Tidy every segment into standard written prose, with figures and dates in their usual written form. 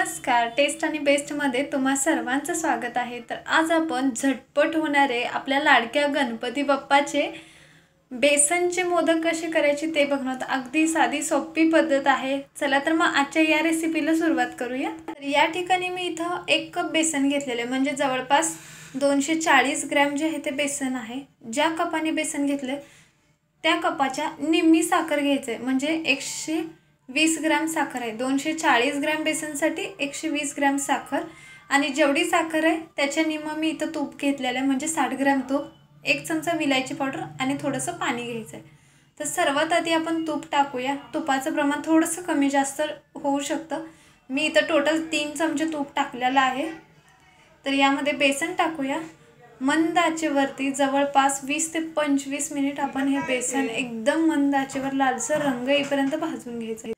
नमस्कार, टेस्ट आणि बेस्टमध्ये तुम्हा सर्वांचं स्वागत आहे। तर आज आपण झटपट होणारे आपल्या लाडक्या गणपती बाप्पाचे बेसनचे मोदक कसे करायचे ते बघणार। अगदी साधी सोपी पद्धत आहे। चला तर मग आजच्या या रेसिपीला सुरुवात करूया। तर या ठिकाणी मी इथं 1 कप बेसन घेतलेले, म्हणजे जवळपास 240 ग्रॅम जे आहे ते बेसन आहे। ज्या कपाने बेसन घेतले त्या कपाच्या निम्मी साखर घ्यायचे, म्हणजे 120 ग्रॅम साखर आहे। 240 ग्रॅम बेसनसाठी 120 ग्रॅम साखर, आणि जेवढी साखर आहे त्याच्या निम्म मी इथं तूप घेतलेलं आहे, म्हणजे 60 ग्रॅम तूप, 1 चमचा विलायची पावडर आणि थोडंसं पाणी घ्यायचं आहे। तर सर्वात आधी आपण तूप टाकूया। तुपाचं प्रमाण थोडंसं कमी जास्त होऊ शकतं। मी इथं टोटल 3 चमचे तूप टाकलेलं आहे। तर यामध्ये बेसन टाकूया। मंद आचेवरती जवळपास 20 ते 25 मिनिट आपण हे बेसन एकदम मंद आचेवर लालसर रंग येईपर्यंत भाजून घ्यायचं।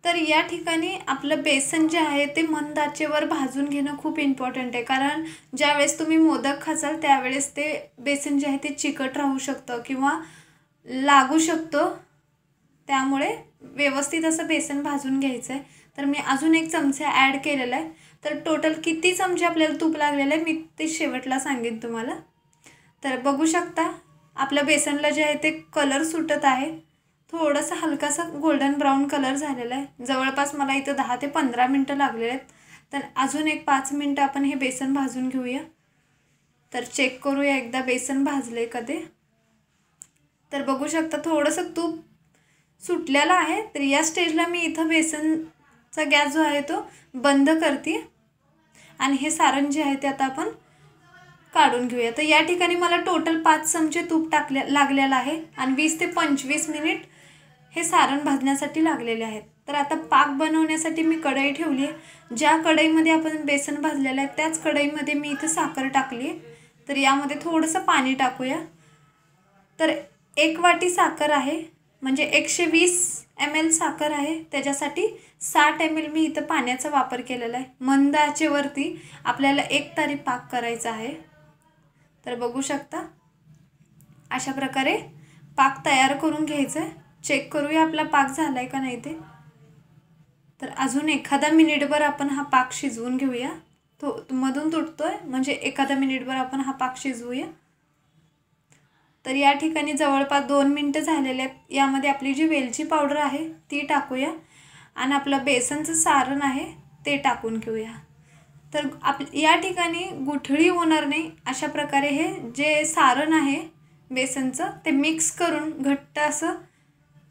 तर या ठिकाणी आपलं बेसन जे आहे ते मंद आचेवर भाजून घेणं खूप इम्पॉर्टंट आहे, कारण ज्यावेळेस तुम्ही मोदक खाचाल त्यावेळेस ते बेसन जे आहे ते चिकट राहू शकतं किंवा लागू शकतं, त्यामुळे व्यवस्थित असं बेसन भाजून घ्यायचं आहे। तर मी अजून 1 चमचा ॲड केलेला आहे। तर टोटल किती चमचे आपल्याला तूप लागलेलं आहे मी ते शेवटला सांगेन तुम्हाला। तर बघू शकता आपल्या बेसनला जे आहे ते कलर सुटत आहे, थोडासा हलकासा गोल्डन ब्राउन कलर झालेला आहे। जवळपास मला इथं 10 ते 15 मिनिटं लागलेले आहेत। तर अजून 5 मिनिटं आपण हे बेसन भाजून घेऊया। तर चेक करूया एकदा बेसन भाजले कधी। तर बघू शकता थोडंसं तूप सुटलेलं आहे। तर या स्टेजला मी इथं बेसनचा गॅस जो आहे तो बंद करते, आणि हे सारण जे आहे ते आता आपण काढून घेऊया। तर या ठिकाणी मला टोटल 5 चमचे तूप लागलेलं आहे, आणि 20 ते 25 मिनिट हे सारण भाजण्यासाठी लागलेले आहेत। तर आता पाक बनवण्यासाठी मी कढई ठेवली आहे। ज्या कढईमध्ये आपण बेसन भाजलेलं आहे त्याच कढईमध्ये मी इथे साखर टाकली आहे। तर यामध्ये थोडंसं पाणी टाकूया। तर 1 वाटी साखर आहे, म्हणजे 120 ml साखर आहे, त्याच्यासाठी 60 ml मी इथं पाण्याचा वापर केलेला आहे। मंद आचेवरती आपल्याला 1 तारी पाक करायचा आहे। तर बघू शकता अशा प्रकारे पाक तयार करून घ्यायचा आहे। चेक करूया आपला पाक झालाय का नाही ते। तर अजून एखादा मिनिटभर आपण हा पाक शिजवून घेऊया। तो मधून तुटतोय, म्हणजे एखादा मिनिटभर आपण हा पाक शिजवूया। तर या ठिकाणी जवळपास 2 मिनिटं झालेले आहेत। यामध्ये आपली जी वेलची पावडर आहे ती टाकूया, आणि आपलं बेसनचं सारण आहे ते टाकून घेऊया। तर या ठिकाणी गुठळी होणार नाही अशा प्रकारे हे जे सारण आहे बेसनचं ते मिक्स करून घट्ट असं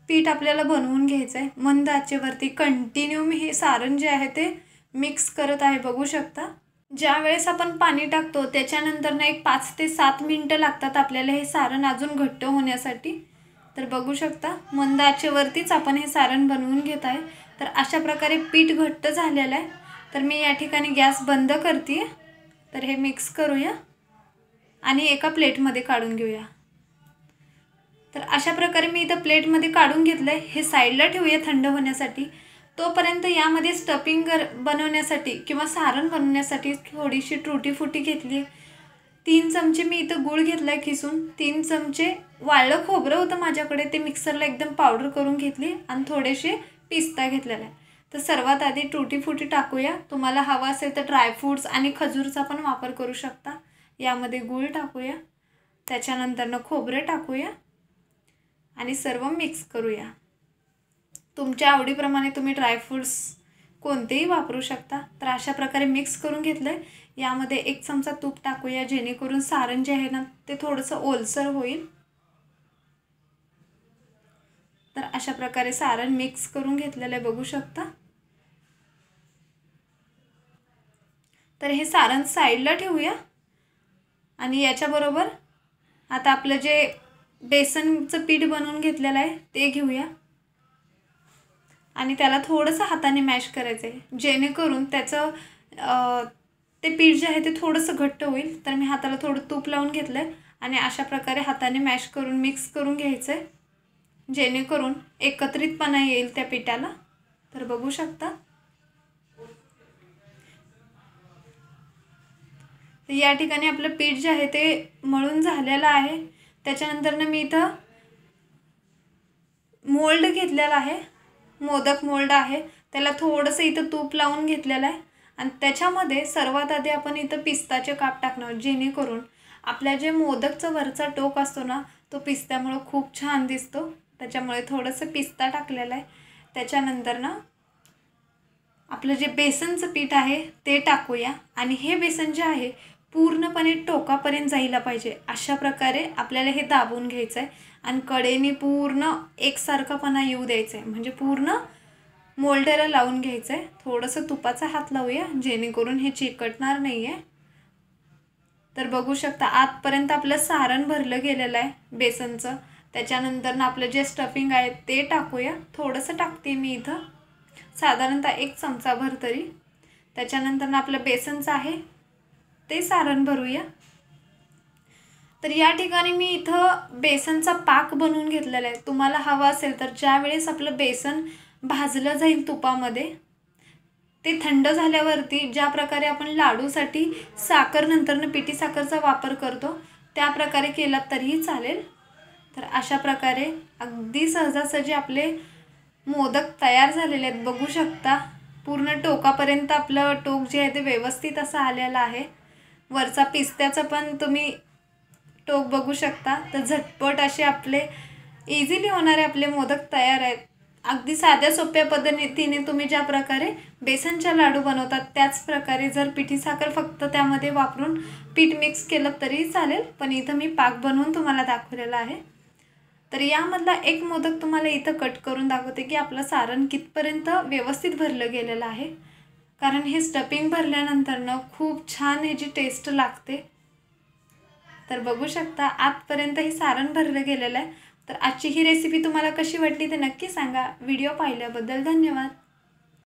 पीठ आपल्याला बनवून घ्यायचं आहे। मंद आचेवरती कंटिन्यू मी हे सारण जे आहे ते मिक्स करत आहे। बघू शकता ज्या वेळेस आपण पाणी टाकतो त्याच्यानंतर 5 ते 7 मिनिटं लागतात आपल्याला हे सारण अजून घट्ट होण्यासाठी। तर बघू शकता मंद आचेवरतीच आपण हे सारण बनवून घेत आहे। तर अशा प्रकारे पीठ घट्ट झालेलं आहे। तर मी या ठिकाणी गॅस बंद करते। तर हे मिक्स करूया आणि एका प्लेटमध्ये काढून घेऊया। तर अशा प्रकारे मी इथं प्लेटमध्ये काढून घेतलं आहे। हे साईडला ठेवूया थंड होण्यासाठी। तोपर्यंत यामध्ये स्टफिंग बनवण्यासाठी किंवा सारण बनवण्यासाठी थोडीशी टूटी फुटी घेतली। 3 चमचे मी इथं गूळ घेतला आहे खिसून। 3 चमचे वाळलं खोबरं होतं माझ्याकडे, ते मिक्सरला एकदम पावडर करून घेतली, आणि थोडेसे पिस्ता घेतलेला आहे। तर सर्वात आधी टूटी फुटी टाकूया। तुम्हाला हवा असेल तर ड्रायफ्रूट्स आणि खजूरचा पण वापर करू शकता। यामध्ये गूळ टाकूया, त्याच्यानंतरनं खोबरं टाकूया, आणि सर्व मिक्स करूया। तुमच्या आवडीप्रमाणे तुम्ही ड्रायफ्रूट्स कोणतेही वापरू शकता। तर अशा प्रकारे मिक्स करून घेतलं आहे। यामध्ये 1 चमचा तूप टाकूया, जेणेकरून सारण जे आहे ना ते थोडंसं ओलसर होईल। तर अशा प्रकारे सारण मिक्स करून घेतलेलं आहे, बघू शकता। तर हे सारण साईडला ठेवूया, आणि याच्याबरोबर आता आपलं जे बेसनचं पीठ बनवून घेतलेलं आहे ते घेऊया, आणि त्याला थोडंसं हाताने मॅश करायचं आहे, जेणेकरून त्याचं ते पीठ जे आहे ते थोडंसं घट्ट होईल। तर मी हाताला थोडं तूप लावून घेतलं आहे, आणि अशा प्रकारे हाताने मॅश करून मिक्स करून घ्यायचं आहे, जेणेकरून एकत्रितपणा येईल त्या पिठाला। तर बघू शकता तर या ठिकाणी आपलं पीठ जे आहे ते मळून झालेलं आहे। त्याच्यानंतरनं मी इथं मोल्ड घेतलेला आहे, मोदक मोल्ड आहे। त्याला थोडंसं इथं तूप लावून घेतलेलं आहे आणि त्याच्यामध्ये सर्वात आधी आपण इथं पिस्ताचे काप टाकणार, जेणेकरून आपल्या जे मोदकचा वरचा टोक असतो ना तो पिस्त्यामुळं खूप छान दिसतो. त्याच्यामुळे थोडंसं पिस्ता टाकलेलं आहे. त्याच्यानंतर ना आपलं जे बेसनचं पीठ आहे ते टाकूया आणि हे बेसन जे आहे पूर्णपणे टोकापर्यंत जायला पाहिजे. अशा प्रकारे आपल्याला हे दाबून घ्यायचं आहे आणि कडेने पूर्ण एकसारखापणा येऊ द्यायचं आहे, म्हणजे पूर्ण मोल्डरला लावून घ्यायचं आहे. थोडंसं तुपाचा हात लावूया जेणेकरून हे चिकटणार नाही आहे. तर बघू शकता आतपर्यंत आपलं सारण भरलं गेलेलं आहे बेसनचं. त्याच्यानंतर ना आपलं जे स्टफिंग आहे ते टाकूया. थोडंसं टाकते मी इथं, साधारणतः 1 चमचाभर तरी. त्याच्यानंतर ना आपलं बेसनचं आहे ते सारण भरूया. तर या ठिकाणी मी इथं बेसनचा पाक बनवून घेतलेला आहे. तुम्हाला हवा असेल तर ज्यावेळेस आपलं बेसन भाजलं जाईल तुपामध्ये, ते थंड झाल्यावरती ज्या प्रकारे आपण लाडूसाठी साखर नंतरनं पिठी साखरचा वापर करतो त्या प्रकारे केला तरीही चालेल. तर अशा प्रकारे अगदी सहजासहजी आपले मोदक तयार झालेले आहेत. बघू शकता पूर्ण टोकापर्यंत आपलं टोक जे आहे ते व्यवस्थित असं आलेलं आहे. वरचा पिस्त्याचं पण तुम्ही टोक बघू शकता. तर झटपट असे आपले इझिली होणारे आपले मोदक तयार आहेत. अगदी साध्या सोप्या पद्धतीने तुम्ही ज्या प्रकारे बेसनच्या लाडू बनवतात त्याच प्रकारे जर पिठी साखर फक्त त्यामध्ये वापरून पीठ मिक्स केलं तरी चालेल, पण इथं मी पाक बनवून तुम्हाला दाखवलेला आहे. तर यामधला एक मोदक तुम्हाला इथं कट करून दाखवते की आपलं सारण कितपर्यंत व्यवस्थित भरलं गेलेलं आहे. कारण हे स्टफिंग भरल्यानंतरनं खूप छान ह्याची टेस्ट लागते. तर बघू शकता आतपर्यंत हे सारण भरलं गेलेलं आहे. तर आजची ही रेसिपी तुम्हाला कशी वाटली ते नक्की सांगा. व्हिडिओ पाहिल्याबद्दल धन्यवाद.